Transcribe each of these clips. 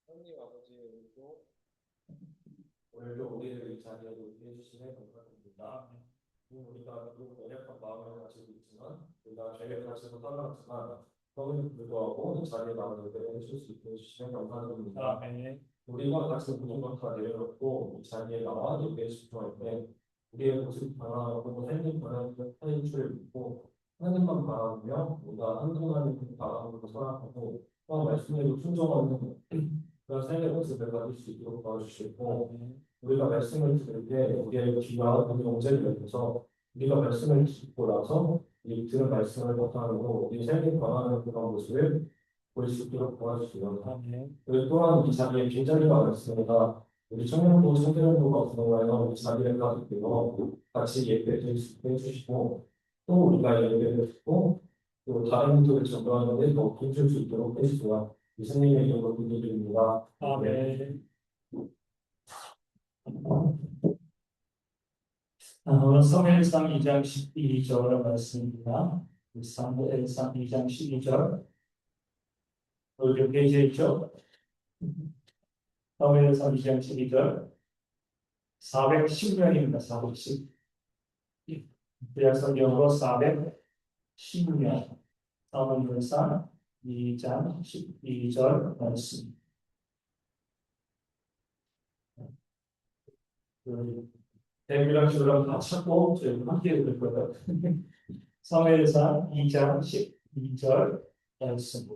형님 아버지도 오늘도 우리를 이 자리에 놓게 해주시면 감사드립니다. 우리가 비록 연약한 마음을 가지고 있지만 우리가 죄를 가지고 떠났지만 그럼에도 불구하고 이 자리에 나오게 해줄 수 있게 해주시면 감사드립니다. 우리가 같이 모든 것다 내려놓고 이 자리에 나와 예배에 집중할 때 우리의 모습 변화하고 생긴 변화의 줄을 믿고 하나님만 바라보며 우리가 한동안에 바라보는 것을 허락하고 또 말씀대로 순종하는 그런 삶의 모습을 가질 수 있도록 도와주시고 우리가 말씀을 들을 때 우리의 귀와 우리 영제를 열어서 우리가 말씀을 듣고 나서 이 들은 말씀을 못하고 우리 삶이 변화하는 그런 모습을 볼 수 있도록 도와주시고 그리고 또한 이 자리에 빈자리가 많습니다. 우리 청년부 청년부 같은 경우에는 이 자리를 가지고 같이 예배를 해주시고 또 우리가 예배를 듣고 또 다른 분들을 전도하는데 더 힘줄 수 있도록 해주시고 예수님의 이름으로 기도드립니다. 아멘. 사무엘상 2장 12절 말씀입니다. 사무엘상 2장 12절 몇 페이지에 있죠? 사무엘상 2장 12절 410년입니다. 410. 그래서 영어로 410년 사무엘상 2장 12절 말씀. 대비랑 저랑 다 찾고 저희 함께 읽을 거예요. 사무엘상 2장 12절 말씀.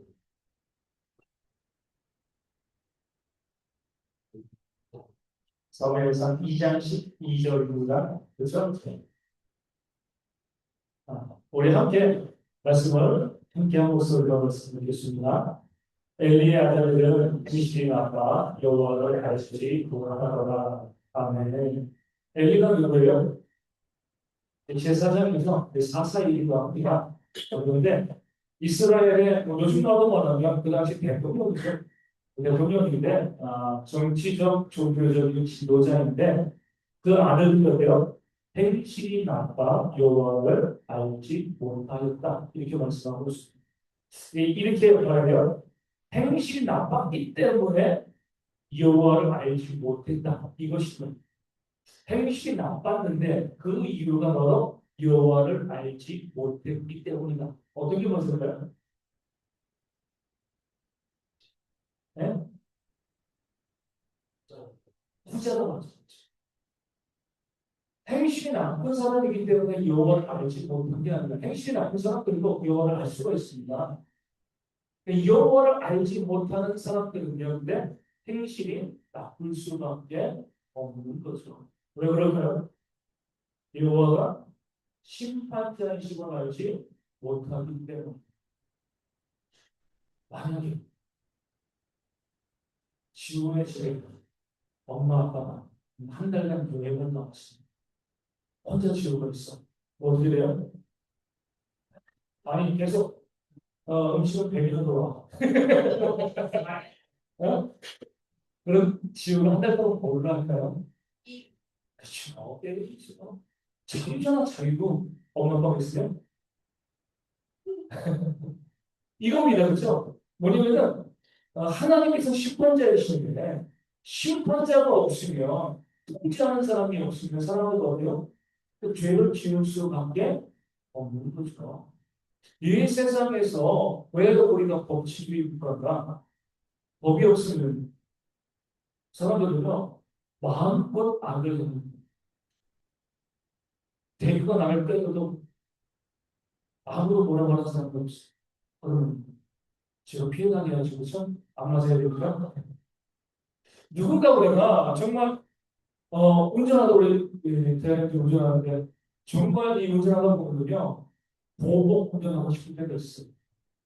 사무엘상 2장 12절입니다. 그렇죠? 우리 함께 말씀을 함께 한 목소리로 말씀드리겠습니다. 엘리의 아들들은 이스라엘 아빠 여호와를 알지 구원하노라. 아멘. 엘리가 누구예요? 제사장이죠. 사사이기도 합니다. 그런데 이스라엘의 요즘 나도 말하면 그 당시 대통령이죠. 대통령인데 정치적 종교적인 지도자인데 그 아들들이요 행실이 나빠 여호와를 알지 못하였다 이렇게 말씀하고 있습니다. 이렇게 말하면 행실이 나빴기 때문에 여호와를 알지 못했다 이것입니다. 행실이 나빴는데 그 이유가 바로 여호와를 알지 못했기 때문이다. 어떻게 말씀을까요? 네? 후자가 맞습니다. 행실이 나쁜 사람이기 때문에 여호와를 알지 못한 게 아니라 행실이 나쁜 사람들도 여호와를 알 수가 있습니다. 여호와를 알지 못하는 사람들은요, 근데 행실이 나쁠 수밖에 없는 거죠. 왜 그럴까요? 여호와가 심판자이시고 알지 못하기 때문에. 만약에 지구의 죄 엄마 아빠가 한 달간 교회만 나왔습니다. 혼자 지우고 있어. 어떻게 돼요? 아니 계속 음식을 배밀어 돌아. 어? 그럼 지우가 한 달 동안 뭘로 할까요? 그렇죠. 때리죠. 자기잖아 자기도 엄마 아빠가 있으면 이겁니다. 그렇죠? 뭐냐면 하나님께서 심판자이시는데 심판자가 없으면 통치하는 사람이 없으면 사람은 어디요? 그 죄를 지을 수밖에 없는 거죠. 이 세상에서 왜 우리가 법치주의 국가가 법이 없으면 사람들은요 마음껏 악을 합니다. 대교가 나갈 때도 아무도 뭐라고 하는 사람도 없어. 그러면 지금 피해 다녀야지 그렇죠? 안 맞아야 되니까 누군가 우리가 정말 운전하다 우리 대학교 운전하는데 정말 이 운전하다 보면요 보복 운전하고 싶을 때가 있어요.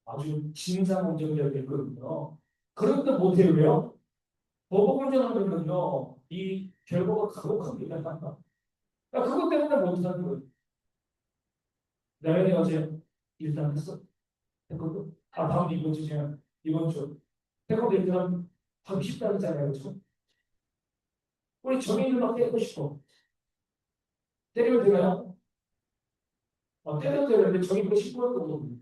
아주 진상 운전자가 있거든요. 그런데 못해요. 왜요? 보복 운전하면요 이 결과가 가혹합니다. 그러니까 그것 때문에 못하는 거예요. 내가 어제 일단 했어. 했거든. 다음 이번 주 그냥 이번 주 해고 일단 하기 쉽다는 잖아요. 그렇죠? 우리 정인들만 깨고 싶어. 때리면 되나요? 때려도 되는데 정인도 10분 거거든요.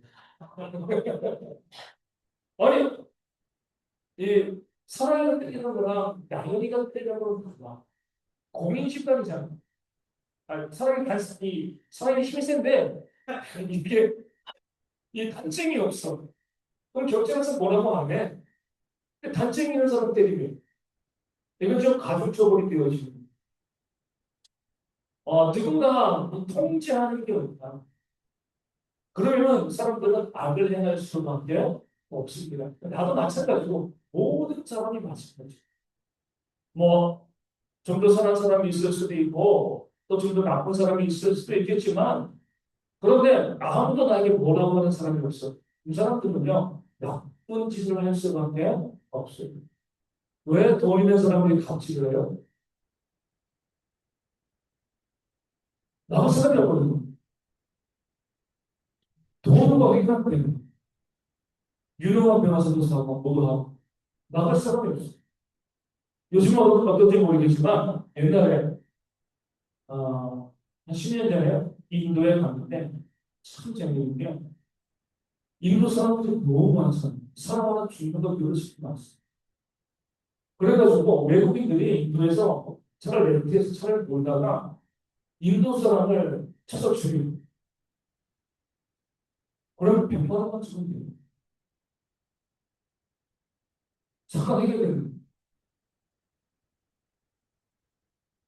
아니 이 사랑이가 때리는 거랑 나연이가 때리는 거랑 달라. 공인 집단이잖아. 아니, 사랑이 힘이 센데 이게 이 단증이 없어. 그럼 경찰에서 뭐라고 안 해? 근데 단증 있는 사람 때리면 이건 좀 가족적으로 되어지는. 누군가 통제하는 게 없다. 그러면 사람들은 악을 행할 수밖에 없습니다. 나도 마찬가지고 모든 사람이 마찬가지. 뭐 좀 더 선한 사람이 있을 수도 있고 또 좀 더 나쁜 사람이 있을 수도 있겠지만 그런데 아무도 나에게 뭐라고 하는 사람이 없어. 이 사람들은요 나쁜 짓을 할 수밖에 없어요. 왜 돈 있는 사람들이 갑질을 해요? 나쁜 사람이 없거든요. 돈을 거기 갖고 있는 유명한 변호사도 사고 뭐도 하고 나갈 사람이 없어. 요즘은 어떤지 모르겠지만 옛날에 한 10년 전에 인도에 갔는데 참 재미있는 게 인도 사람들이 너무 많았어요. 사람 하나 죽이는 그릇이 많았어요. 그래가지고 외국인들이 인도에서 차를 렌트해서 차를 몰다가 인도 사람을 쳐서 죽이고 그러면 100만 원만 주면 돼요. 착각하게 되는 거예요.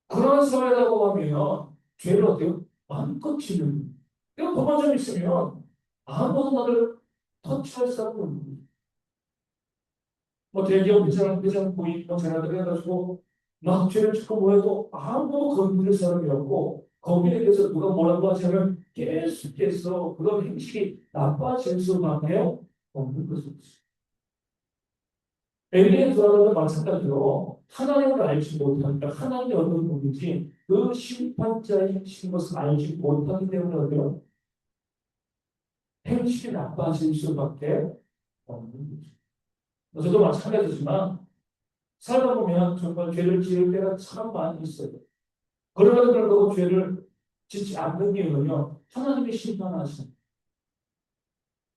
그런 사회라고 하면 죄를 어때요? 마음껏 지는 거예요. 이거 법안 좀 있으면 아무도 나를 터치할 사람은 없는 거예요. 뭐 대기업 회장 고위 뭐 전화들 해가지고 막 죄를 짓고 뭐해도 아무도 건드릴 사람이 없고 거기에 대해서 누가 뭐라고 하자면 계속해서 그런 행실이 나빠질 수밖에 없는 것이죠. 엘리의 두아도 마찬가지로 하나님을 알지 못하니까 하나님이 어떤 분인지 그 심판자의 행실인 것을 알지 못하기 때문에 어때요? 행실이 나빠질 수밖에 없는 거죠. 저도 마찬가지지만 살다 보면 정말 죄를 지을 때가 참 많이 있어요. 그러면 그렇다고 죄를 짓지 않는 이유는요. 하나님이 심판하시는.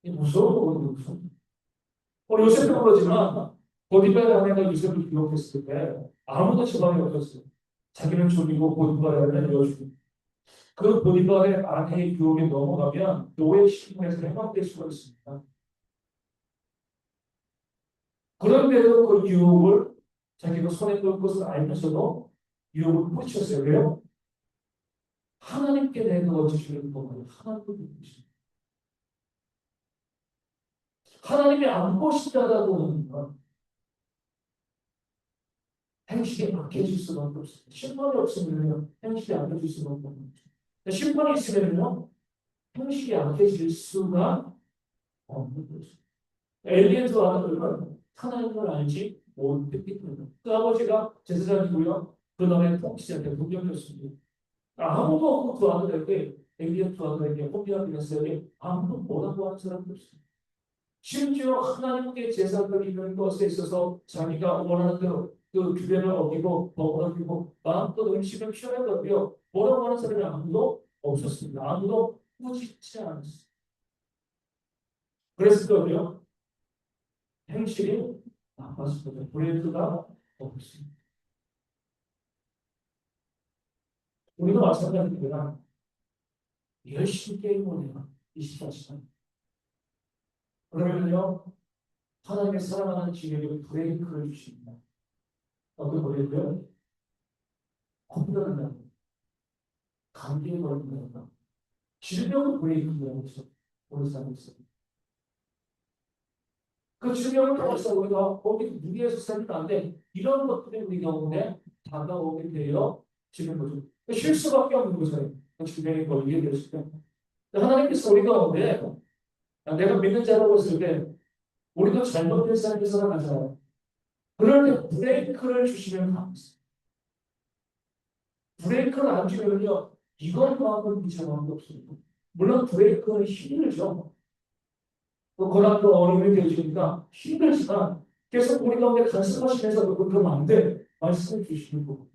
이 무서운 거거든요. 요새도 그러지만 보디발의 아내가 요셉을 기록했을 때 아무도 저방이 없었어요. 자기는 죽이고 보디발의 아내를 여주고 그 보디발의 아내의 유혹에 넘어가면 노예 시kim에서 해방될 수가 있습니다. 그런데도 그 유혹을 자기가 손에 끌 것을 알면서도 유혹을 뿌리쳤어요. 왜요? 하나님께 내가 어찌주는 법을 하나님께 믿으십니다. 하나님이 안 보신다라고 하는 건 행실이 악해질 수밖에 없습니다. 심판이 없으면요, 행실이 악해질 수밖에 없습니다. 심판이 있으면요, 행실이 악해질 수가 없는 거죠. 엘리에서 아들은 하나님을 알지 못했기 때문에 그 아버지가 제사장이고요, 그 다음에 통치자한테 부경이었습니다. 아무도 없고 그 아들에게 엘리의 두 아들에게 혼비한 빌었어요. 아무도 뭐라고 하는 사람도 없습니다. 심지어 하나님께 제사 드리는 것에 있어서 자기가 원하는 대로 그 규례를 어기고 법을 어기고 마음껏 음식을 취하였고요. 뭐라고 하는 사람이 아무도 없었습니다. 아무도 꾸짖지 않았습니다. 그랬을 거요. 행실이 나빴을 거죠. 브레이크가 없습니다. 우리도 마찬가지입니다. 열심히 게임을 해요. 24시간. 그러면요, 하나님의 사랑하는 지혜로 브레이크를 주십니다. 어떤 브레이크요? 컴퓨터를 감기에 걸린다든가 질병을 브레이크라고 해서 오는 사람이 있어요. 그 질병을 통해서 우리가 거기 무리해서 살면 안 돼. 이런 것들이 우리 가운데 다가오게 되어 지는 거죠. 쉴 수밖에 없는 거잖아요. 질병에 걸리게 됐을 때. 하나님께서 우리 가운데 내가 믿는 자라고 했을 때 우리도 잘못된 삶을 살아가잖아요. 그럴 때 브레이크를 주시면 감사해요. 브레이크를 안 주면요, 이것만은 비참한 게 없습니다. 물론 브레이크는 힘들죠. 또 고난도 어려움이 되어지니까 힘들지만 계속 우리 가운데 간섭하시면서 그러면 안 돼. 말씀해 주시는 거고.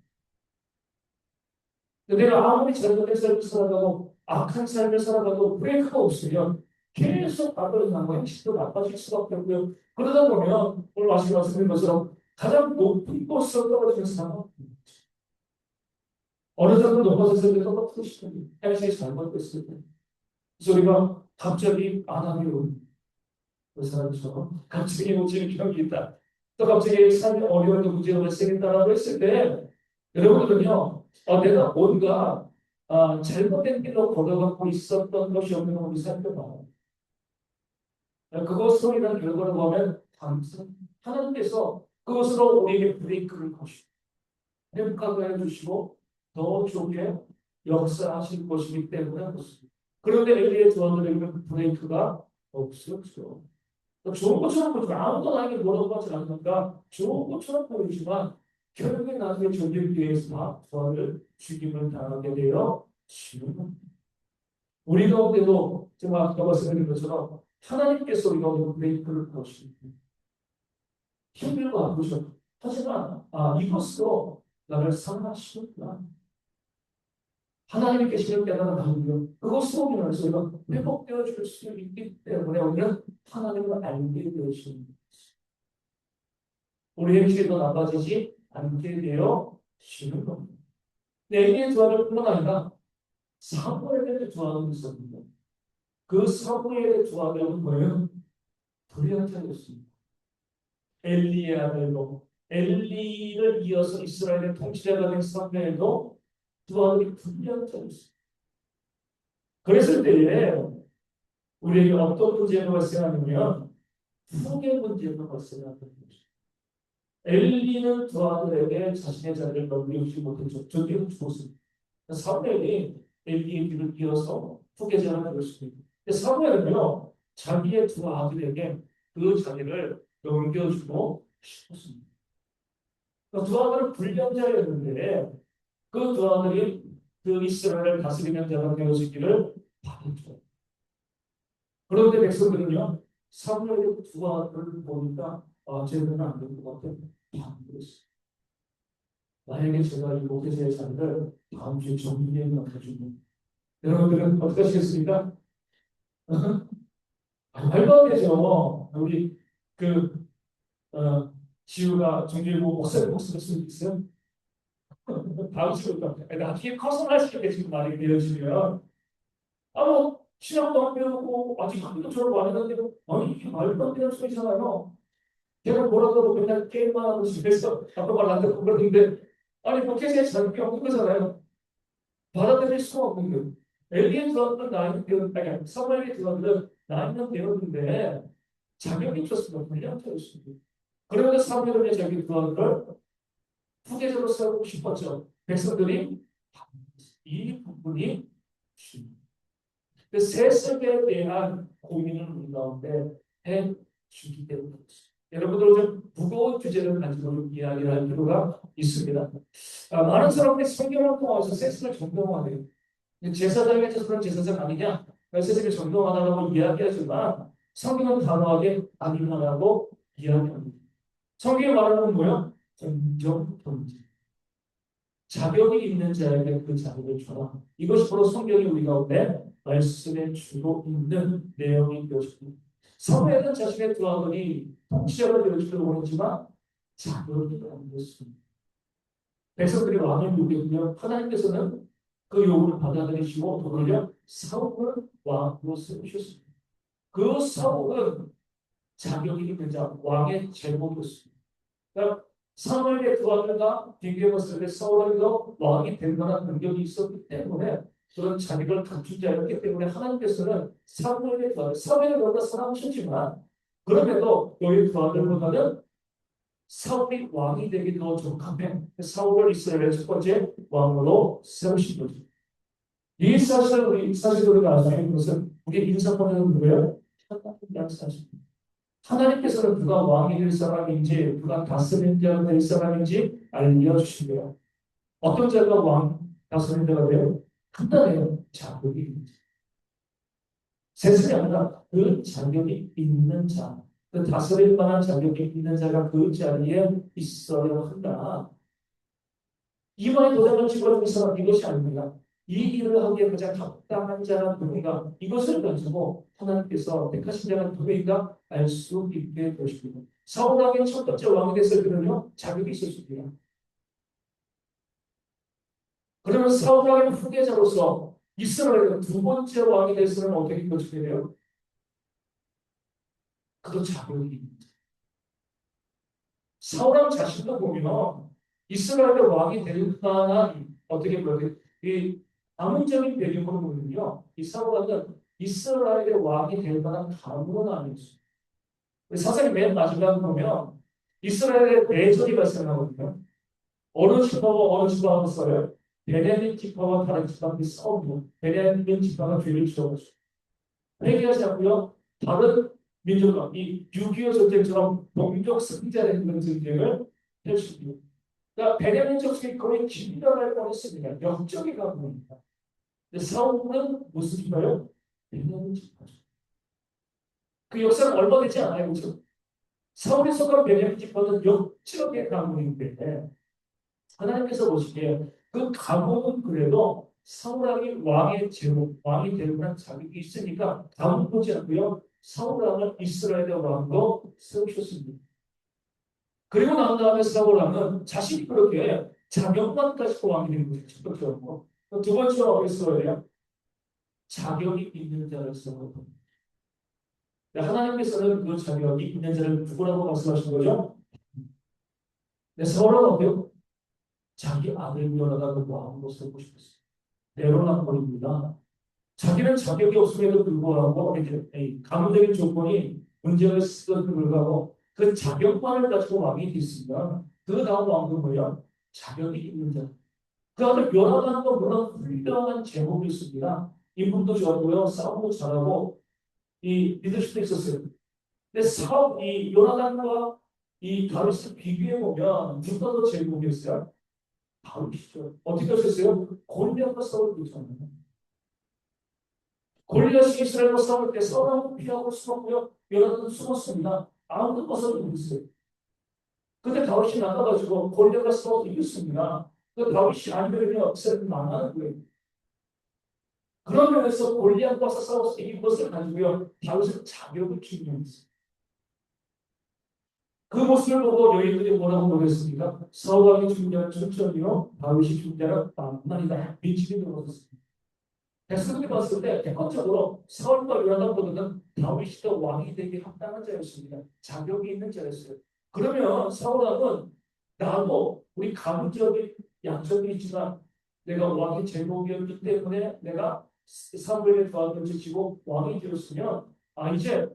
내가 아무리 잘못된 삶을 살아가고 악한 삶을 살아가도 브레이크가 없으면 계속 악을 행하고 행실도 나빠질 수밖에 없고요. 그러다 보면 오늘 말씀드린 것처럼 가장 높은 곳으로 떨어지는 사람은 어느 정도 높아졌을 때 떨어지고 싶은 행실이 잘못됐을 때 그래서 우리가 갑자기 안 하기로 그 사람처럼 갑자기 오지는 경험이 있다. 또 갑자기 삶의 어려운 문제가 발생했다라고 했을 때 여러분들은요, 내가 뭔가 잘못된 길로 걸어가고 있었던 것이 없는 걸 우리 살펴봐요. 그것으로 인한 결과를 보면 하나님께서 그것으로 우리에게 브레이크를 거시고 회복하게 해주시고 더 좋게 역사하실 것이기 때문에 그렇습니다. 그런데 엘리의 조언들에게는 그 브레이크가 없었죠. 좋은 것처럼 보이지만 아무도 나에게 뭐라고 하지 않으니까 좋은 것처럼 보이지만 결국에 나중에 전쟁기에서 다 저를 죽임을 당하게 되어 지금 우리 가운데도 제가 아까 말씀드린 것처럼 하나님께서 우리 가운데 브레이크를 거시고 힘들고 아프죠. 하지만 이것으로 나를 사랑하시는구나. 하나님이 계시는 깨달은 하나님이요. 그것으로 인해서 우리가 회복되어 줄 수 있기 때문에 우리는 하나님을 알게 되시는 것입니다. 우리의 기도 나빠지지 않게 되어지는 겁니다. 엘리의 조화를 뿐만 아니라 사무엘의 조화도 있었는데 그 사무엘의 조화는 뭐예요? 불량자였습니다. 엘리의 아들로 엘리를 이어서 이스라엘의 통치자가 된 사무엘도 두 아들이 불량자였습니다. 그랬을 때에 우리에게 어떤 문제가 발생하냐면 후계 문제가 발생하는 것입니다. 엘리는 두 아들에게 자신의 자리를 넘기지 못했죠. 저기는 죽었습니다. 사무엘이 엘리의 뒤를 이어서 후계자를 되었습니다. 사무엘은요 자기의 두 아들에게 그 자리를 넘겨주고 싶었습니다. 두 아들은 불량자였는데 그 두 아들이 그 이스라엘을 다스리는 자가 되어지기를 바랬죠. 그런데 백성들은요 사무엘의 두 아들을 보니까 쟤는 안 될 것 같아. 반대했어요. 만약에 제가 이 목회자의 자리를 다음 주에 정리해 맡아주면 여러분들은 어떻게 하시겠습니까? 말도 안 되죠. 우리 그 지우가 정규일보 목사님 목소리 쓸수 있어요? 다음 주부터 나중에 커스터마이즈하게 지금 말이 되어지면 뭐 신학도 안 배우고 아직 학교도 졸업 안 했는데 아니 이게 말도 안 되는 소리잖아요. 걔가 뭐라도 맨날 게임만 하고 집에서 아까 말 안 듣고 그러는데 아니 목회자의 자격이 없는 거잖아요. 받아들일 수가 없는 거예요. 엘리의 들어왔던 나이는 되었는데 사무엘이 들어왔던 나이는 되었는데 자격이 없었습니다. 불량자였습니다. 그런데 사무엘은 자기 들어왔던 후계자로 세우고 싶었죠. 백성들이 이 부분이 세습에 대한 고민을 우리 가운데 해주기 때문입니다. 여러분들 좀 무거운 주제를 가지고 이야기를 할 필요가 있습니다. 많은 사람들이 성경을 통해서 세습을 정당화해요. 제사장에서 그런 제사장 아니냐? 세습을 정당화하다고 이야기하지만 성경은 단호하게 아니라고 이야기합니다. 성경이 말하는 건 뭐야? 정정 통제. 자격이 있는 자에게 그 자격을 줘라. 이것이 바로 성경이 우리 가운데 말씀에 주고 있는 내용이 되어집니다. 사무엘은 자신의 두 아들이 통치자가 되어주기를 원했지만 자격이 안 됐습니다. 백성들이 왕을 요구했으며 하나님께서는 그 요구를 받아들이시고 도리어 사울을 왕으로 세우셨습니다. 그 사울은 자격이 있는 자, 왕의 제목이었습니다. 그러니까 사무엘의 두 아들과 비교해봤을 때 사울도 왕이 될 만한 능력이 있었기 때문에 그런 자격을 갖춘 자였기 때문에 하나님께서는 사무엘의 두 아들, 사무엘을 너무나 사랑하셨지만 그럼에도 여기 두 아들보다는 사울이 왕이 되기 더 적합해 사울을 이스라엘의 첫 번째 왕으로 세우신 거죠. 이 사실을 우리가 알아야 하는 것은 우리 인사권은 뭐예요? 하나님의 사실입니다. 하나님께서는 누가 왕이 될 사람인지 누가 다스리는 자가 될 사람인지 알려주신 거예요. 어떤 자가 왕 다스리는 자가 돼요? 간단해요. 자격이 있는 자. 세상이 아니라 그 자격이 있는 자. 그 다스릴 만한 자격이 있는 자가 그 자리에 있어야 한다. 이번에 도장을 찍어준 사람 이것이 아닙니다. 이 일을 하기에 가장 합당한 자는 누구인가? 이것을 가지고 하나님께서 택하신 자는 누구인가? 알 수 있게 되십니다. 사울 왕의 첫 번째 왕이 됐을 때는요, 자격이 있었습니다. 그러면 사울 왕의 후계자로서 이스라엘의 두 번째 왕이 됐으면 어떻게 되게 돼요? 그도 자격이 있습니다. 사울 왕 자신도 보면 이스라엘의 왕이 될 만한 어떻게 보면 이 가문적인 배경으로 보면요, 이 사울 왕은 이스라엘의 왕이 될 만한 가문은 아니었어요. 사실 맨 마지막에 보면 이스라엘의 내전이 발생하거든요. 어느 지파와 어느 지파가 싸워요. 베냐민 지파와 다른 지파가 싸우고 베냐민 지파가 죄를 지어서 회개하지 않고요. 다른 민족과 이 6.25 전쟁처럼 동족 승자의 그런 전쟁을 펼치고 그러니까 베냐민족 중에 거의 진멸할 뻔했습니다. 역적이 가문입니다. 근데 사울은 무슨 지파요? 베냐민 지파죠. 그 역사는 얼마 되지 않아요. 그렇죠? 사울이 속한 베냐민 지파는 역적의 가문인데 하나님께서 보시기에 그 가문은 그래도 사울왕이 왕의 제목, 왕이 될 만한 자격이 있으니까 가문 보지 않고요. 사울왕을 이스라엘의 왕으로 세우셨습니다. 그리고 난 다음에 사울왕은 자신이 그렇게 자격만 가지고 왕이 되는 것이 첫 번째고 두 번째로 어디 써야 자격이 있는 자를 써요. 하나님께서는 그 자격이 있는 자를 누구라고 말씀하신 거죠? 사울은 어때요? 자기 아들 연하다는 왕으로 세우고 싶었어요. 내로남불입니다. 자기는 자격이 없음에도 불구하고 가문적인 조건이 문제가 있었음에도 불구하고 그 자격만을 가지고 왕이 됐습니다. 그 다음 왕은 뭐야? 자격이 있는 자. 그 아들 요나단도 물론 훌륭한 제목이 있습니다. 인품도 좋았고요, 싸움도 잘하고 이 리더십도 있었어요. 근데 이 요나단과 이 다윗을 비교해 보면 누가 더 제목이었어요? 다윗이죠. 어떻게 하셨어요? 골리앗과 싸울 때 있잖아요. 골리앗이 이스라엘과 싸울 때 싸우라고 피하고 숨었고요. 요나단은 숨었습니다. 아무도 벗어나지 못했어요. 근데 다윗이 나가가지고 골리앗과 싸워서 이겼습니다. 그 다윗이 아니면요, 이스라엘은 망하는 거예요. 그런 면에서 골리앗과 싸워서 이긴 것을 가지고요, 다윗은 자격을 증명했어요. 그 모습을 보고 여인들이 뭐라고 노랬습니까? 사울왕이 중대한 춘천이요, 다윗이 중대한 만만이다. 미치게 들어섰습니다. 백성들이 봤을 때 객관적으로 사울과 요나단보다는 다윗이 더 왕이 되기 합당한 자였습니다. 자격이 있는 자였어요. 그러면 사울왕은 나도 우리 가문적인 약점이 있지만 내가 왕의 제목이었기 때문에 내가 사무엘의 조합을 지키고 왕이 되었으면 이제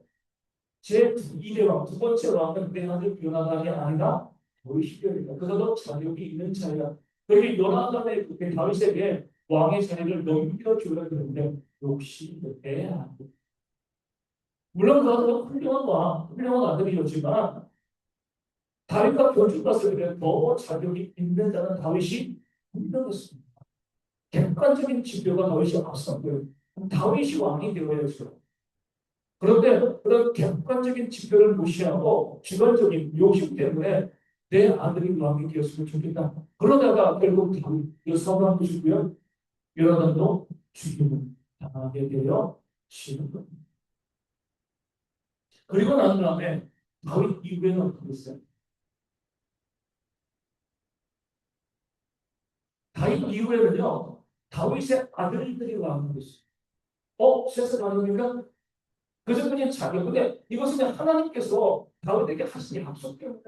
제 2대 왕, 두 번째 왕은 내 아들 요나단이 아니라 다윗이 되리라. 그래도 자격이 있는 자야. 그렇게 요나단의 다윗에게 왕의 자리를 넘겨줘야 되는데 역시 애야. 물론 그 아들은 훌륭한 왕, 훌륭한 아들이었지만 다윗과 견주봤을 때 더 자격이 있는 자는 다윗이 분명했습니다. 객관적인 지표가 다윗이 앞섰고요. 다윗이 왕이 되어야죠. 그런데 그런 객관적인 지표를 무시하고 주관적인 욕심 때문에 내 아들이 왕이 되었으면 좋겠다. 그러다가 결국 다윗 사울왕도 죽고요. 요나단도 죽임을 당하게 되어 지는 겁니다. 그리고 난 다음에 다윗 이후에는 어떻게 했어요? 다윗 이후에는요. 다윗의 아들들이 왕이 됐어요. 세상 아닙니까? 그저 그냥 자격. 근데 이것은 하나님께서 다윗에게 하신 약속 때문에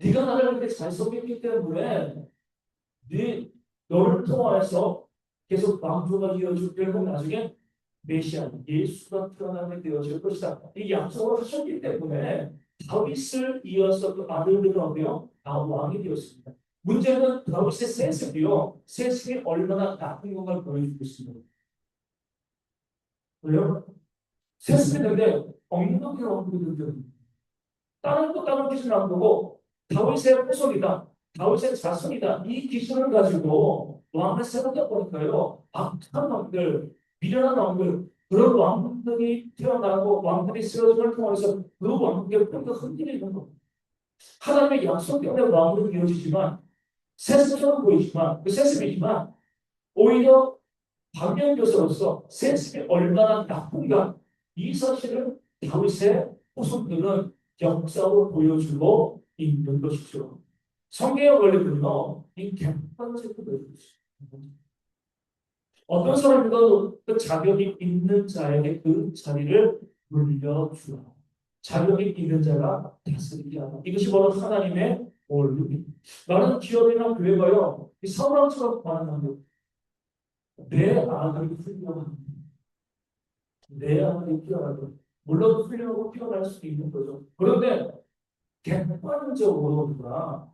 네가 나를 그렇게 잘 섬겼기 때문에 너를 통하여서 계속 왕조가 이어지고 결국 나중에 메시아 예수가 태어나게 되어질 것이다. 이 약속을 하셨기 때문에 다윗을 이어서 그 아들들을 얻으며 왕이 되었습니다. 문제는 다윗의 세습이요. 세습이 얼마나 나쁜 건가를 보여주고 있습니다. 왜요? 세습이 되는데 엉뚱하게 엉뚱하게 다른 것 다른 기준을 안 보고 다윗의 후손이다. 다윗의 자손이다. 이 기준을 가지고 왕을 세웠다 보니까요. 악한 왕들, 미련한 왕들, 그런 왕들이 태어나고 왕들이 세워짐을 통해서 그 왕국의 뿌리가 흔들리는 겁니다. 하나님의 약속 때문에 왕으로 이루어지지만 세습처럼 보이지만, 그 세습이지만, 오히려 방면교사로서 세습이 얼마나 나쁜가, 이 사실을 다윗의 후손들은 역사로 보여주고 있는 것이죠. 성경의 원리는요, 이 객관적으로 보여주죠. 어떤 사람도 그 자격이 있는 자에게 그 자리를 물려주라. 자격이 있는 자가 다스리게 하라. 이것이 바로 하나님의 원리입니다. 나는 기업이나 교회가요, 이 사람처럼 반응하는 내 아들이 훌륭한 내 아들이 뛰어나고 물론 훌륭하고 뛰어날 수도 있는 거죠. 그런데 객관적으로 누구나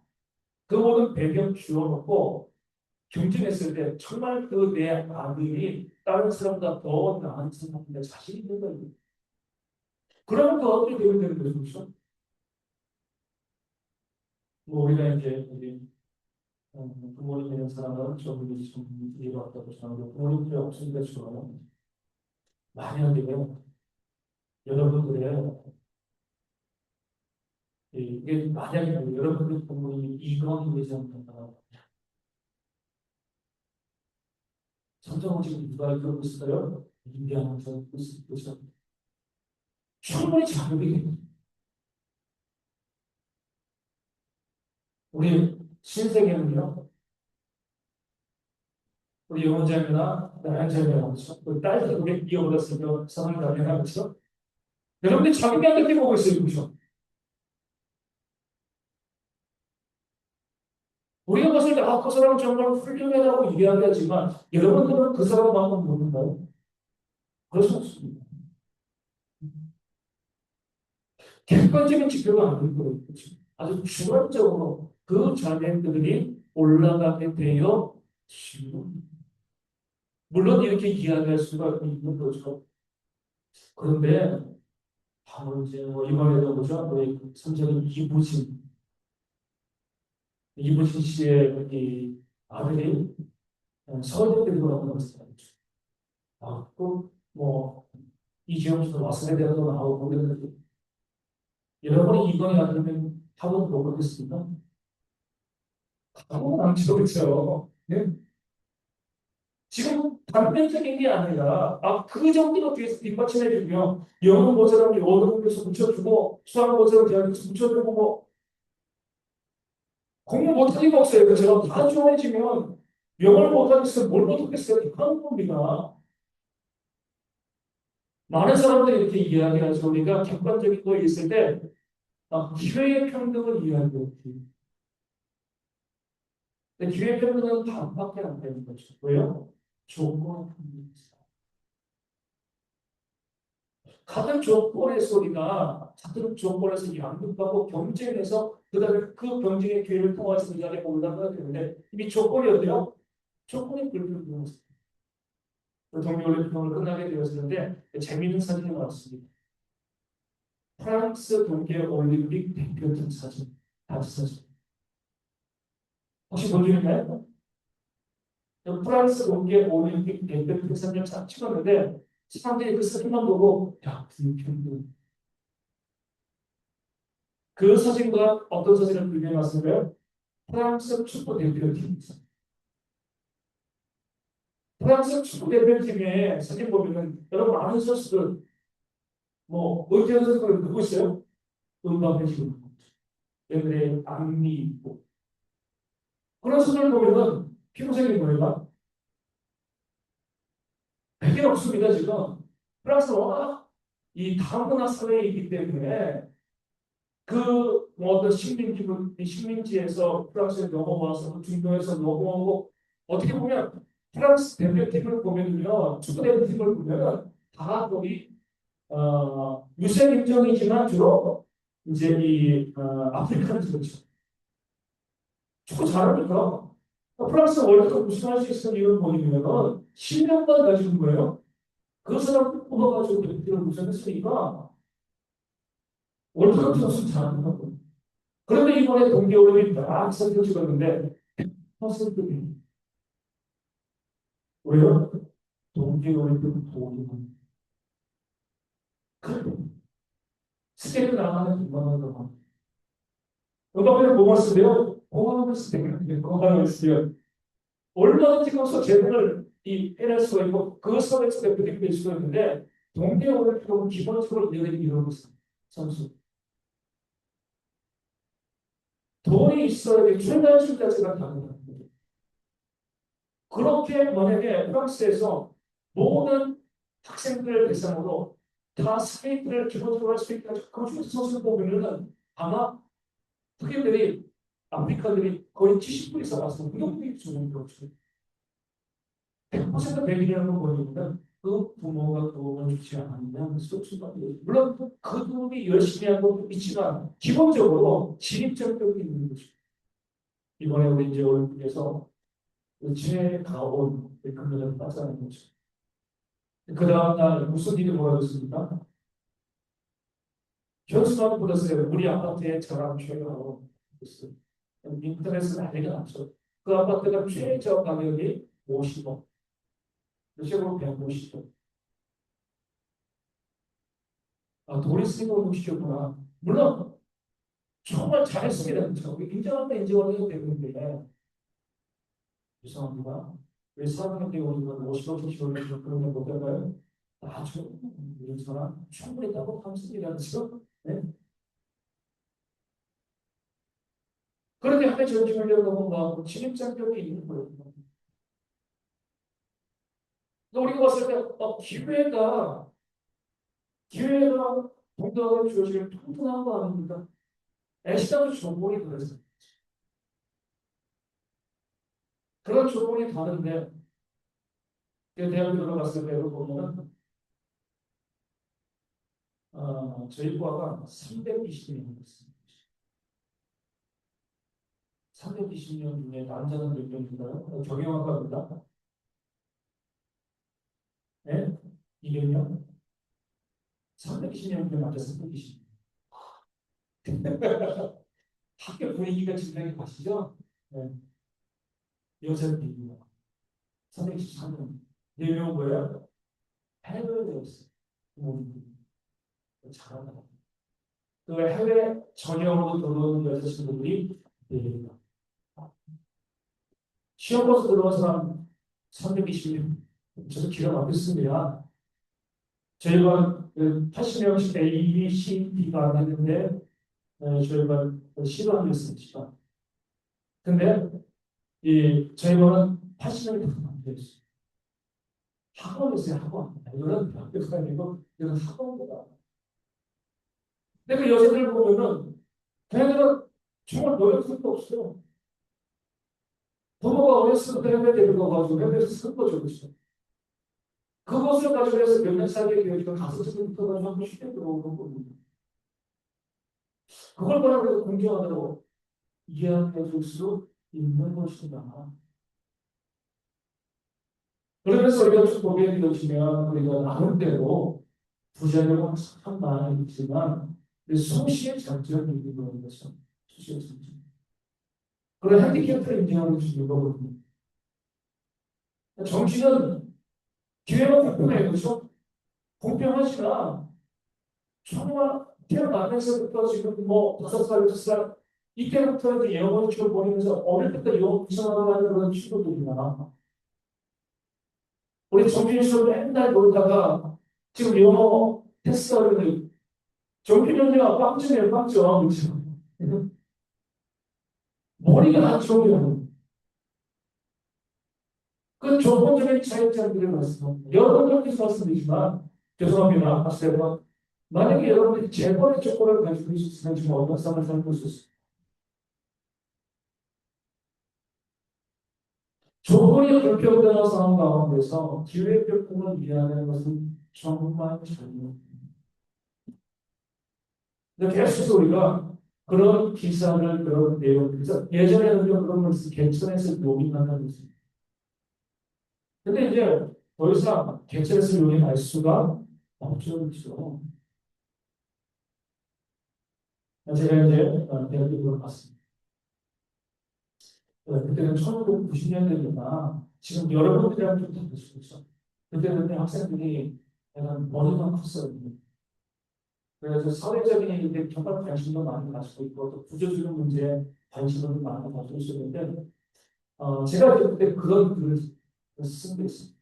그 모든 배경 지워놓고 경쟁했을 때 정말 그 내 아들이 다른 사람보다 더 나은 사람인데 자신 있는 거예요. 그러면 그 어떻게 되면 되는 거죠, 그렇죠? 뭐 우리가 이제 우리 부모님 있는 사람은 좀 이해가 왔다고 생각하고 부모님 필요 없으니까 좋아요. 만약에 여러분들의 이게 만약에 여러분들 부모님이 이광희 회장이었다. 성경은 지금 누가 그러고 있을까요? 인디아나에서 그러고 있어요. 충분히 자격이 됩니다. 우리 신세계는요, 우리 영혼자매나 나연자매나 그렇죠? 우리 딸들 우리 이어받았으면 사랑이 나면 그렇죠? 여러분들 자격이 안 되게 보고 있어요, 그렇죠? 우리가 봤을 때, 그 사람은 정말 훌륭하다고 이야기하지만, 여러분들은 그 사람만큼 모른가요? 그럴 수 없습니다. 객관적인 지표가 아닌 거예요. 그렇죠? 아주 주관적으로 그 자녀들이 올라가게 되어 지금 물론 이렇게 이야기할 수가 있는 거죠. 그런데 바로 이제 뭐 이번에도 보죠. 우리 선생님 이부진 씨의 이 아들이 서울대 들어가는 것을 알죠. 또뭐 이지영 씨도 와스레대도 나오고 그랬는데 여러분이 이번에 아니면 학원 못 보겠습니까? 학원 안 치르겠죠. 네? 지금 단편적인 게 아니라 그 정도로 뒤에서 뒷받침해주면 영어 모자라면 영어 공부에서 붙여주고 수학 모자라면 대학에서 붙여주고 뭐 공부 못하는 거 없어요. 그죠? 다 좋아지면 영어를 못하겠어요. 뭘 못하겠어요? 다 하는 겁니다. 많은 사람들이 이렇게 이야기하죠. 우리가 객관적인 거 있을 때 기회의 평등을 이야기해요. 근데 기회의 평등은 반밖에 안 되는 거죠. 왜요? 조건 평등입니다. 같은 조건에서 우리가 같은 조건에서 양극하고 경쟁해서 그다음에 그 경쟁의 기회를 통해서 이 자리에 올라가야 되는데 이미 조건이 어때요? 조건이 불평등합니다. 동계올림픽을 끝나게 되었는데 재미있는 사진이 나왔습니다. 프랑스 동계올림픽 대표팀 사진, 단체 사진. 혹시 본 적 있나요? 프랑스 동계올림픽 대표팀 사진을 쫙 찍었는데 사람들이 그 사진만 보고 야, 불평등. 그 사진과 어떤 사진을 비교해봤을까요? 프랑스 축구 대표팀. 프랑스 축구 대표팀의 사진 보면은 여러분 아는 선수들 뭐 어디에서 누구 있어요? 음바페 지금 옛날에 안리 있고 그런 선수를 보면은 피부색이 뭐예요? 백인 없습니다 지금. 프랑스는 워낙 이 다문화 사회이기 때문에 그뭐 어떤 식민지에서 프랑스에 넘어와서 중동에서 넘어오고 어떻게 보면 프랑스 대표팀을 보면요 축구 대표팀을 보면 다 거기 유색 인종이지만 주로 이제 아프리카인들이죠. 축구 잘하니까 프랑스 월드컵 우승할 수 있는 이유를 보이면은 실력만 가지고 거예요. 그 사람 뽑아가지고 대표팀을 우승했으니까 월드컵 우승 잘하는 거고. 그런데 이번에 동계올림픽 막 선수 찍었는데 퍼센트비 왜요? 동계올림픽 돈이 그래 스케일 나가는 2만 원 더. 응답을 뭐가 쓰세요? 공항을 쓰면 공항을 쓰면 얼마든지 거기서 재능을 해낼 수가 있고 그 선에서 대표되게 될 수가 있는데 동계올림픽은 기본적으로 이런 것은 선수 돈이 있어야 출발줄 자체가 다른 거예요. 그렇게 만약에 프랑스에서 모든 학생들을 대상으로 다 스케이트를 기본적으로 할 수 있다. 그 중에서 선수를 보면은 아마 흑인들이 아프리카들이 거의 70% 이상 와서 무용비 주는 거죠. 100% 백인이라는 건 뭐냐면 그 부모가 도움을 주지 않으면 수가 물론 그 도움이 열심히 한 것도 있지만 기본적으로 진입장벽이 있는 거죠. 이번에 우리 이제 올림픽에서 최가온 금메달을 따자는 거죠. 그 다음날 무슨 일이 벌어졌습니까? 현수막 불렀어요. 우리 아파트에 저랑 최가온 인터넷에 난리가 났죠. 그 아파트가 최저 가격이 50억. 요즘으로 150억. 아, 돈이 쓰고 오시겠구나. 물론 정말 잘했습니다. 그렇죠? 인정한다 인정을 해도 되는데 죄송합니다. 왜 사람한테 오는 50억씩 올려서 그런 걸 못할까요? 아주 이런 사람 충분히 따고 감습니다. 지금 네? 그런데 한해 전쟁하려고 막 진입장벽이 있는 거예요. 우리가 봤을 때 기회가 동등하게 주어지는 통통한 거 아닙니까? 애시당초 조건이 그래서 그런 조건이 다른데 대학교 들어갔을 때 보면 저희 과가 320명이었습니다. 320명 중에 남자는 몇 명인가요? 경영학과입니다. 네? 200명? 320명 중에 남자 320명. 학교 분위기가 진작에 가시죠? 네. 여자는 비입니다. 323명. 4명은 뭐예요? 해외였어요. 잘한다. 그 해외 전형으로 들어오는 여자친구들이 4명입니다. 시험 봐서 들어온 사람 320명. 저도 기가 막혔습니다. 저희가 80명씩 A, B, C, D가 했는데 저희가 C로 하겠습니다. 근데 저희가 80명이 다 만들었어요. 학원에서요, 학원. 이거는 학교가 아니고 이건 학원보다. 근데 그 여자들 보면은 걔네들은 정말 노력할 거 없어요. 부모가 어렸을 때 해외 데리고 가지고 해외에서 쓴 거죠, 그렇죠? 그것을 가지고 해서 몇 년 살게 되니까 가서 지금부터 가지고 한번 쉽게 들어오는 겁니다. 그걸 뭐라고 공정하다고 이해해 줄 수 있는 것이다. 그러면서 우리가 쭉 보게 되어지면 우리가 나름대로 부작용은 참 많이 있지만 수시의 장점이 있는 거죠. 수시의 장점. 그런 핸디캡을 인정하는 주는 거거든요. 정치는 기회가 공평해요. 그렇죠? 공평하지만 정말 태어나면서부터 지금 뭐 5살, 6살 이때부터 이제 영어 유치원 보내면서 어릴 때부터 영어 구성하고 하는 그런 친구들이나 우리 정준이 수업 맨날 놀다가 지금 영어 테스트하는 정준이 언니가 빵점이에요, 빵점. 그렇죠? 머리가 안 좋으면 그 조건적인 차이점들을 말씀합니다. 여러 가지 말씀이지만 죄송합니다. 하세요. 만약에 여러분들이 재벌의 조건을 가지고 있었으면 지금 어떤 삶을 살고 있었어요. 조건이 불평등한 상황 가운데서 기회평등을 이해하는 것은 정말 잘못입니다. 계속해서 우리가 그런 기사를 그런 내용, 그래서 예전에는 그런 것을 개천에서 용인한다는 것입니다. 근데 이제 더 이상 개천에서 용인할 수가 없죠. 제가 이제 대학교 들어갔습니다. 그때는 1990년대니까 지금 여러분들이랑 좀 다를 수 있어. 그때는 학생들이 약간 머리가 컸어요. 그래서 사회적인 일에 정말 관심도 많이 가지고 있고 또 구조적인 문제에 관심을 많이 가지고 있었는데, 제가 그때 그런 글을 쓴 게 있어요.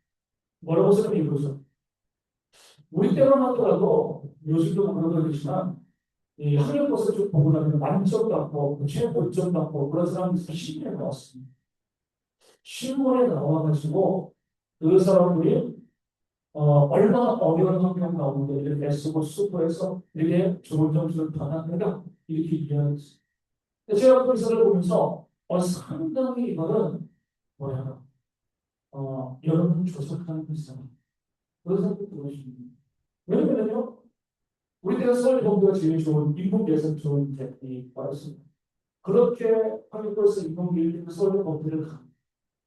뭐라고 쓰면 이거죠. 우리 때만 하더라도 요즘도 그런 거 있지만, 이 학력고사 좀 보고 나면 만점 받고, 최고점 받고, 그런 사람들이 신문에 나왔습니다. 신문에 나와가지고, 그 사람들이 얼마나 어려운 환경 가운데 이렇게 애쓰고 수고해서 이렇게 좋은 점수를 받았는가 이렇게 이해했어요. 제가 그 기사를 보면서 상당히 이거는 뭐야 여러분 조석하는 것이잖아. 그런 생각이 들어오십니다. 왜냐면요 우리 때가 서울 정도가 제일 좋은 인문계에서 좋은 대학이 말했습니다. 그렇게 한국에서 인문계 1등 서울 법대를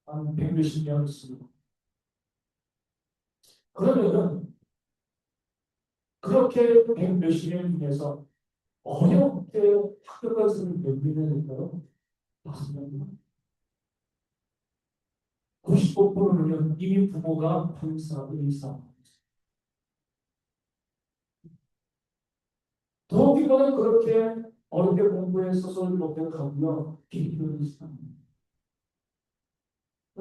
한 100몇십 년 있습니다. 그러면은 그렇게 100몇십 년 중에서 어렵게 학교까지 몇 명이 될까요? 5명. 95%는 이미 부모가 판사, 의사. 더 피곤은 그렇게 어렵게 공부해서 서울 높게 가고요. 비리를 있습니다.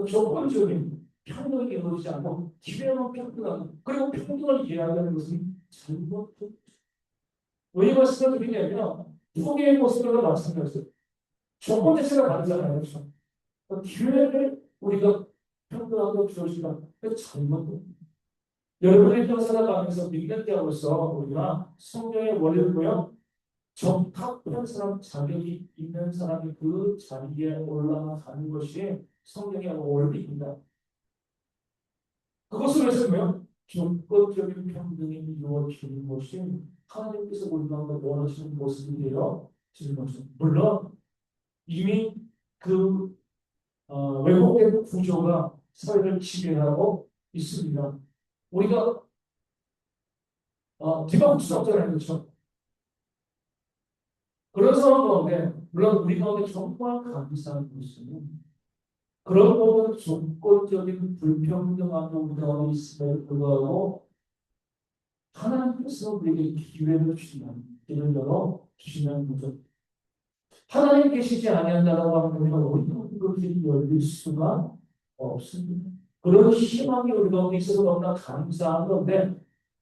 조건적인 평등이 이루어지지 않고 기회만 평등하고 그리고 평등을 이해하는 것은 잘못. 왜 이 말씀을 드리냐면 후계의 모습과 마찬가지예요. 조건 자체가 다르잖아요. 그렇죠? 기회를 우리가 평등하게 주어진다. 그 잘못. 여러분의 평 살아가면서 민간자로서 우리가 성령의 원리고요. 적합한 사람, 자격이 있는 사람이 그 자리에 올라가는 것이 성령의 원리입니다. 그것을 위해서 뭐요? 조건적인 평등이 이루어지는 것이 하나님께서 우리 가운데 원하시는 모습이에요. 지금 물론 이미 그 왜곡된 구조가 사회를 지배하고 있습니다. 우리가 뒤바꿀 수 없잖아요. 그렇죠? 그런 상황 가운데 물론 우리 가운데 정말 감사한 것은 그런 모든 조건적인 불평등함도 우리 가운데 있음에도 불구하고 하나님께서 우리에게 기회를 주시면 길을 열어 주시는 거죠. 하나님 계시지 아니한다라고 하면 우리는 그 길이 열릴 수가 없습니다. 그런 희망이 우리 가운데 있어서 너무나 감사한 건데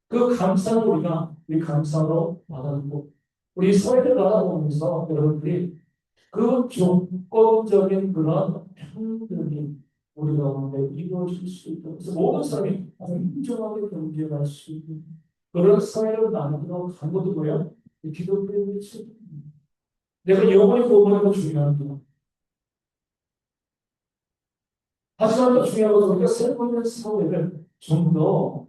그 감사는 우리가 이 감사로 받아들고 우리 사회를 바라보면서 여러분들이 그 조건적인 그런 평등이 우리 가운데 이루어질 수 있도록 그래서 모든 사람이 공정하게 경쟁할 수 있는 그런 사회를 만들어 간 것도 뭐야? 기독교의 책. 내가 영원히 보호하는 거 중요합니다. 하지만 더 중요한 것은 우리가 살고 있는 사회를 좀 더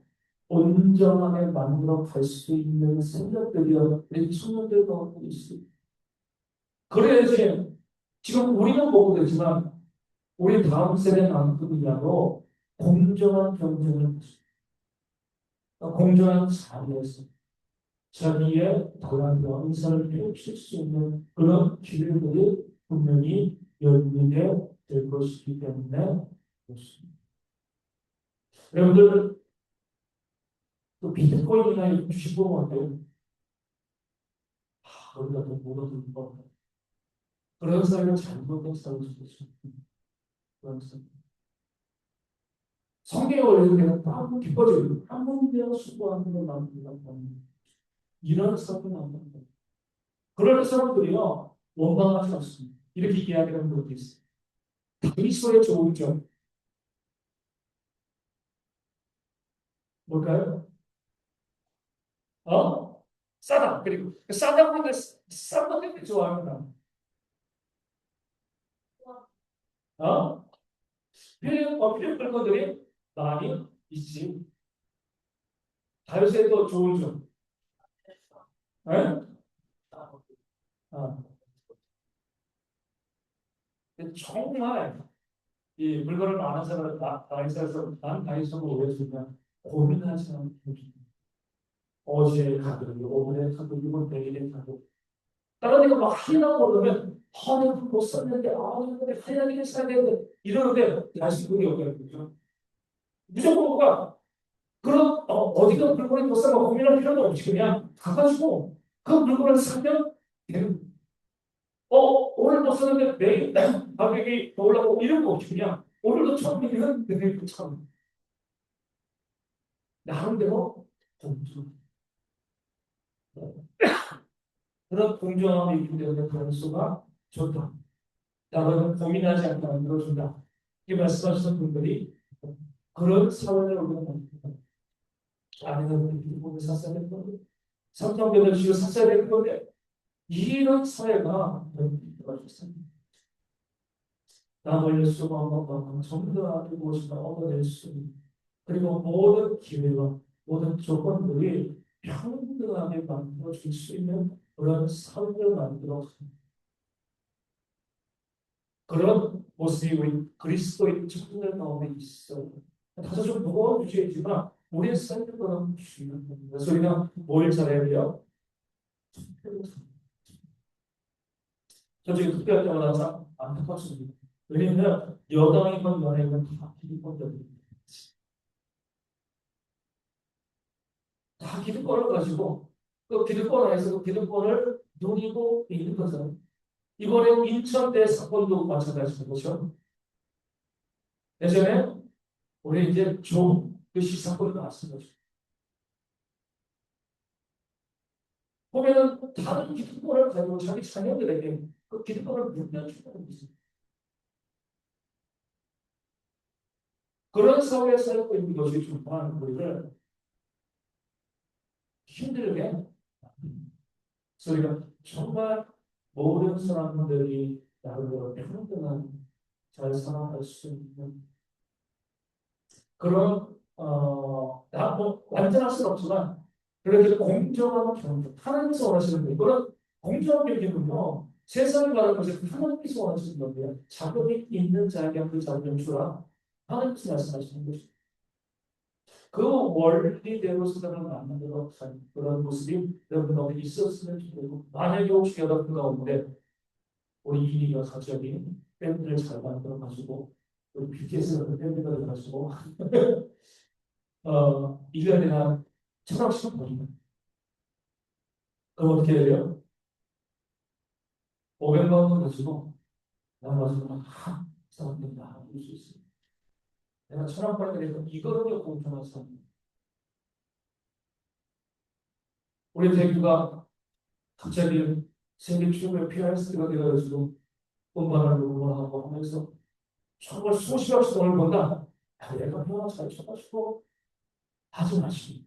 온전하게 만들어 갈 수 있는 생각들이요. 우리 청년들 가운데 있습니다. 그래야지 지금 우리는 보고 되지만 우리 다음 세대 남편이라도 공정한 경쟁을 공정한 자리에서 자기의 도란과 의사를 펼칠 수 있는 그런 기회들이 분명히 열리게 될 것이기 때문에 그렇습니다. 여러분들 또 비트코인이나 주식 보면 어때요? 우리가 또 뭐가 들고 그런 사람을 잘못된 사람을 수도 그런 사람. 성경의 원리는 딱 깊어져요. 한 문제가 수고하는 것만입니다. 이런 사람이 나옵니다. 그런 사람들이요, 원망하지 않습니다. 이렇게 이야기하는 것도 있어요. 다윗의 좋은 점, 뭘까요? 싸다. 그리고 싸다 보니까 싼거 때문에 좋아합니다. 어? 필요 것들이 많이 있지. 다윗의 또 좋은 점. 예? 어. 정말 이 물건을 아는 사람을 다윗에서 난 다윗으로 왜 주냐 고민하지 않는 어제 가격이 오늘의 가격이 뭐 내일의 가격 다른 데가 막 할인하고 그러면 내가 못 썼는데 근데 할인하게 사야 되는데 이러는데 다시 그게 없다는 거죠. 무조건 뭐가 그런 어디가 물건이 더 싸고 고민할 필요도 없이 그냥 가가지고 그 물건을 사면 되는 오늘 못 썼는데 내일 가격이 더 올라가고 이런 거 없이 그냥 오늘도 처음이면 내일도 처음. 나름대로 공정. 그런 공정함이 있기 때문에 그런 수가 좋다. 나는 고민하지 않고 만들어준다. 이 말씀하시는 분들이 그런 사회를 우리가 만듭니다. 아내는 기득권을 샀어야 되는 건데, 삼성교회를 지금 샀어야 되는 건데, 이런 사회가 만들어졌습니다. 남을 수고하고 정당하게 무엇인가 얻어낼 수 있는, 그리고 모든 기회와 모든 조건들이 평등하게 만들어줄 수 있는 그런 사회를 만들어 그런 모습이 우리 그리스도의 청년 가운데 있어요. 다소 좀 무거운 주제이지만 우리의 삶을 그런 중요한 겁니다. 그래서 우리가 뭘 잘해야 돼요? 저 지금 투표할 때마다 참 안타깝습니다. 왜냐하면 여당이건 연예인건 다 기득권자들입니다. 다 기득권을 가지고 그 기득권 안에서 그 기득권을 누리고 있는 것은 이번에 인천대 사건도 마찬가지인 거죠. 예전에 우리 이제 좀그 사건이 나왔은 거죠. 보면은 다른 기득권을 가지고 자기 자녀들에게 그 기득권을 물려주는 거죠. 그런 사회에 살고 있는 것이 정말 우리를 힘들게 만듭니다. 그래서 우리가 정말 모든 사람들이 나름대로 평등한 잘 살아갈 수 있는 그런 나뭐 완전할 수는 없지만 그래도 공정한 경쟁 하나님께서 원하시는 그런 공정한 경쟁은요 세상을 바라는 것을 하나님께서 원하시는 건데요 자격이 있는 자에게 그 자격을 주라 하나님께서 말씀하시는 것입니다. 그 원리대로 세상을 만들어 가는 그런 모습이 여러분 가운데 있었으면 좋겠고 만약에 혹시 여러분 가운데 우리 이리가 갑자기 밴드를 잘 만들어 가지고 우리 BTS가 밴드를 가지고 1년에 한 1,000원씩 벌입니다. 그럼 어떻게 해요? 500만 원 가지고 나머지는 다 사람들이 다 볼 수 있어요. 내가 1,000원 벌니까 이거는요 공평한 삶. 우리 대규가 갑자기 세계 최고의 피아니스트가 되어가지고 음반을 녹음하고 하면서 정말 수십억씩 돈을 번다. 내가 평화 잘 쳐가지고 하지 마시고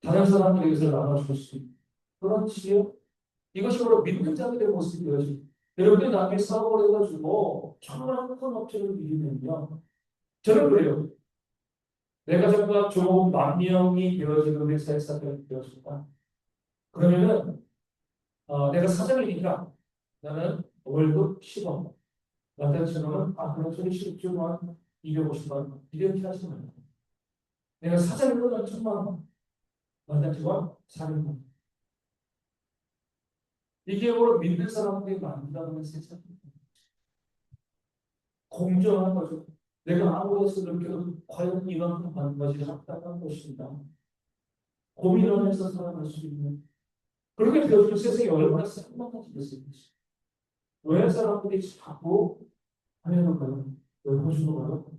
다른 사람들에게 서 나눠줄 수 있는 그런 지혜요. 이것이 바로 믿는 자들의 모습이 되어지. 여러분들이 나중에 사업을 해가지고 정말 큰 업체를 일으키면요. 저는 그래요. 내가 정말 좋은 만 명이 되어지는 회사에 사업을 되어준다. 그러면은 내가 사장이니까 나는 월급 10원. 나한테는 그런 소리 싫지만 250만 원. 이렇게 하지 말고. 내가 사장이면 1,000만 원. 나한테는 400만 원. 이게 바로 믿는 사람들이 만든다는 세상. 공정한 거죠. 내가 아무리 했어도 과연 이만큼 받는 것이 합당한 것인가. 고민을 해서 살아갈 수 있는. 그렇게 되어주는 세상이 얼마나 쌍방하겠습니까? 왜 사람들이 자꾸 하려는 거예요? 왜 보시는 거예요?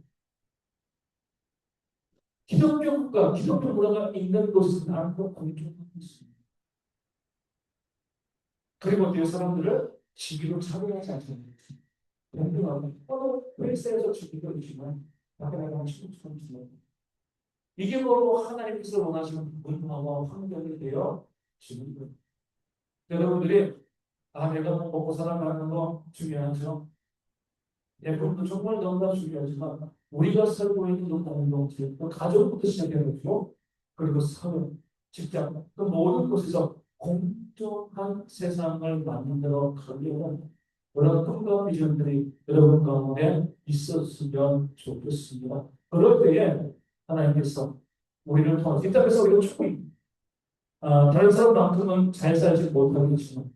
기독교 국가, 기독교 문화가 있는 곳은 나름대로 공정한 것입니다. 그리고 그 사람들을 시기로 차별하지 않습니다. 공평하게 회사에서 지키고 있지만 나가는 친구처럼 지내고 이게 바로 하나님께서 원하시는 문화와 환경이 되어 지금 여러분들이 내가 먹고 살아가는 거 중요하죠. 그것도 정말 너무나 중요하지만 우리가 살고 있는 공동체, 가족부터 시작되는 거죠. 그리고 사회, 직장, 그 모든 곳에서 공정한 세상을 만들어 가려는 그런 꿈과 비전들이 여러분 가운데 있었으면 좋겠습니다. 그럴 때에 하나님께서 우리를 통해서 이 땅에서 우리가 충분히 다른 사람만큼은 잘 살지 못하겠지만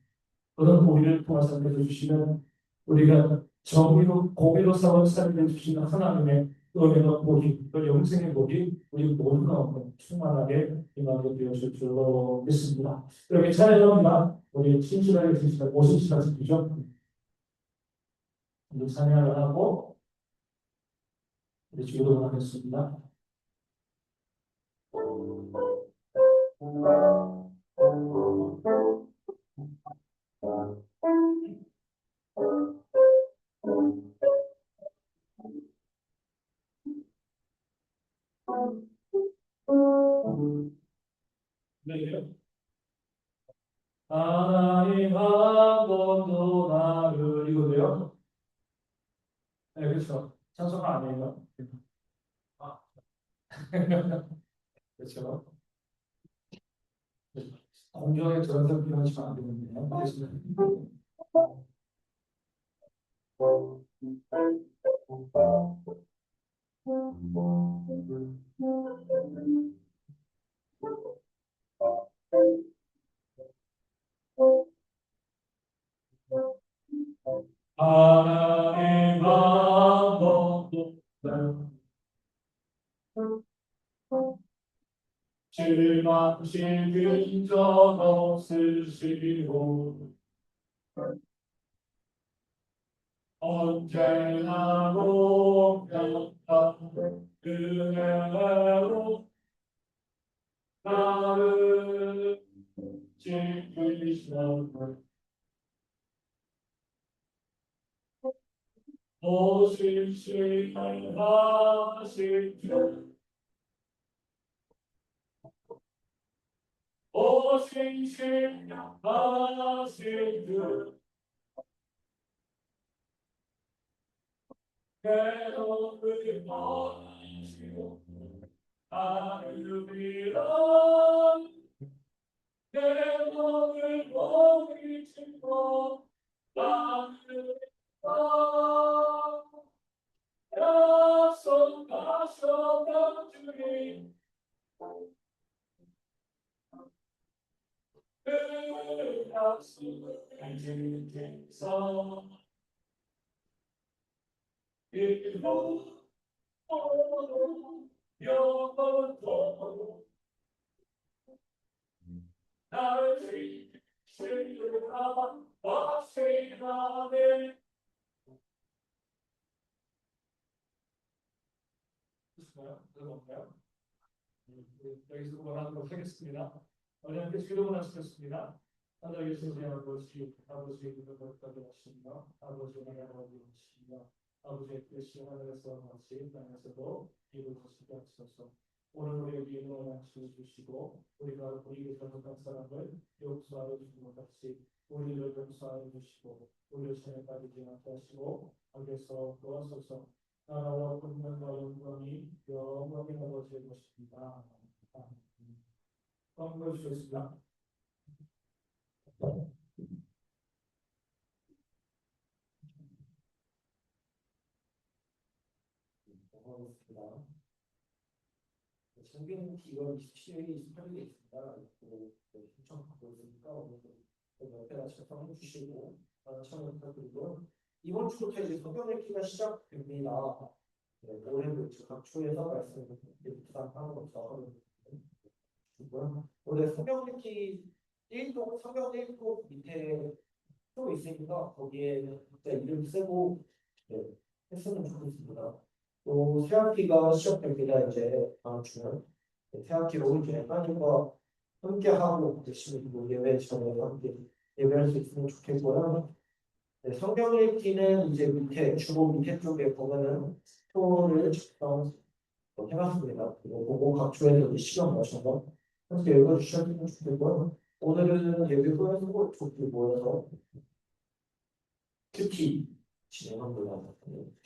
그런 우리를 통해서 해주시면 우리가 정의로 공의로 싸운 삶을 주시는 하나님의 그러면 복이, 그 영생의 복이 우리 모두가 충만하게 임하게 되었을 줄로 믿습니다. 그렇게 찬양합니다. 우리 진실하게 진실하게 50시간 지키죠. 우리 찬양을 하고 우리 기도를 하겠습니다. 네. 하나님 한 번도 나를 이거도요? 네, 그렇죠. 찬송가 아니에요? 아, 그렇죠. 공경에 저런 표현하시면 안 되는데요. 알겠습니다. 하나님 한 번도 나를 실망신 근적 없으시고 언제나 공평한 은혜로 나를 지키시는 오실시는 하실 주 오실시는 하실 주 괴로움을 버리시고 나를 위한 괴로움을 버리시고 나를 위한 약속하셨던 주님 그 약속을 지켜서 이루어도 영원토록 나를 지키시리라 확신하네. 그런가요? 여기서 원하도록 하겠습니다. 어려운데 기도를 하시겠습니다. 하나님의 신뢰한 아버지, 아버지의 기도를 받아주시며 아버지의 나라를 이루시며 아버지의 뜻이 하늘에서 같이 땅에서도 이루어지게 하소서. 오늘 우리에게 일어나 주시고 우리가 우리에게 잘못한 사람을 용서하여 주신 것 같이 우리를 용서하여 주시고 우리를 시험에 빠지지 않게 하시고 악에서 도와소서. 나라와 권능과 영광이 영원히 아버지의 것입니다. 한번 주시겠습니다. 고맙습니다. 성경 기원 27일에 28일에 있습니다. 신청받고 있으니까 오늘 옆에 같이 한번 주시고 참여 부탁드리고 이번 주부터 이제 성경 읽기가 시작됩니다. 네, 올해도 각 초에서 말씀을 부탁하는 것처럼 올해 성경 읽기 1도 성경 1도 밑에 또 있으니까 거기에 이름 쓰고 네, 했으면 좋겠습니다. 또 새학기가 시작됩니다. 이제 다음 주는 새학기로 이제 하나님과 함께 하고 열심히 예배 전에 함께 예배할 수 있으면 좋겠고요. 네, 성경 읽기는 이제 밑에 주로 밑에 쪽에 보면은 표를 작성 해봤습니다. 그리고 각 주에서 시간 맞춰서 함께 읽어주셨으면 좋겠고요. 오늘은 예배 후에서 좋게 모여서 특히 진행합니다.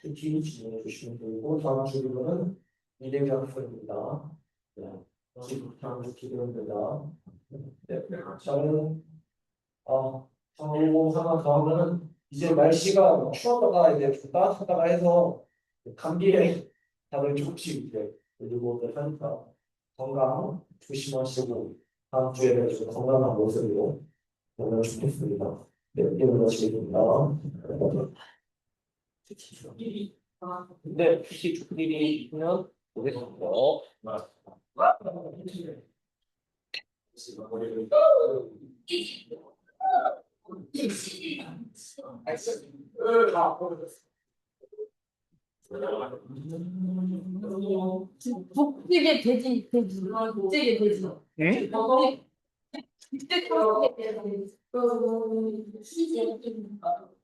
특히 진행해 주시면 되고 다음 주로는 이대경 학생입니다. 네, 다음 주 기도입니다. 네, 저는 정보 하나 더 하면 이제 날씨가 추웠다가 이제 좀 따뜻하다가 해서 감기에 다들 조금씩 이제 그리고 하니까 건강 조심하시고 다음 주에는 좀 건강한 모습으로 보면 좋겠습니다. 네, 이런 것입니다. 근데 혹시 주필이 있으면 모르겠어요. 복직의 돼지, 복직의 돼지. 응? 복직, 복직,